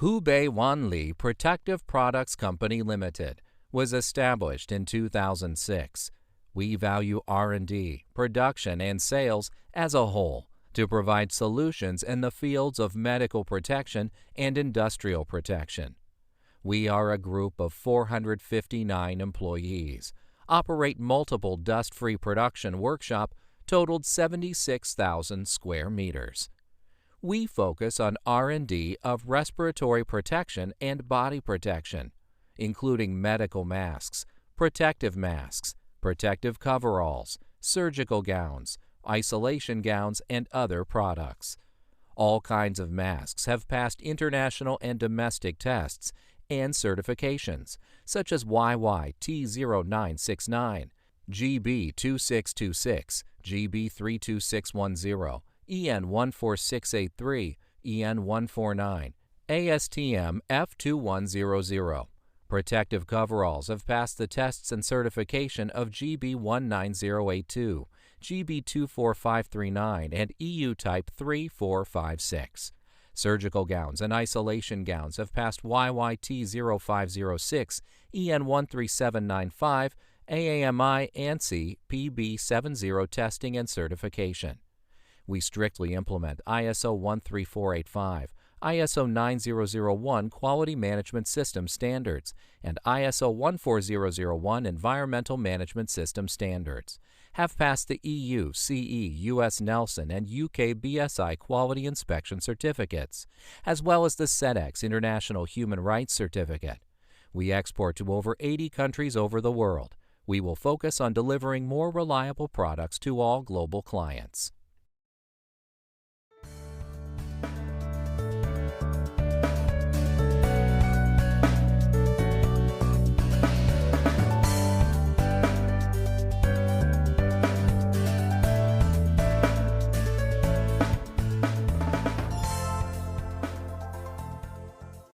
Hubei Wanli Protective Products Company Limited was established in 2006. We value R&D, production, and sales as a whole to provide solutions in the fields of medical protection and industrial protection. We are a group of 459 employees, operate multiple dust-free production workshop totaled 76,000 square meters. We focus on R&D of respiratory protection and body protection, including medical masks, protective coveralls, surgical gowns, isolation gowns, and other products. All kinds of masks have passed international and domestic tests and certifications, such as YYT0969, GB2626, GB32610, EN14683, EN149, ASTM F2100. Protective coveralls have passed the tests and certification of GB19082, GB24539, and EU Type 3456. Surgical gowns and isolation gowns have passed YYT0506, EN13795, AAMI ANSI PB70 testing and certification. We strictly implement ISO 13485, ISO 9001 Quality Management System Standards, and ISO 14001 Environmental Management System Standards, have passed the EU, CE, US Nelson, and UK BSI Quality Inspection Certificates, as well as the SEDEX International Human Rights Certificate. We export to over 80 countries over the world. We will focus on delivering more reliable products to all global clients.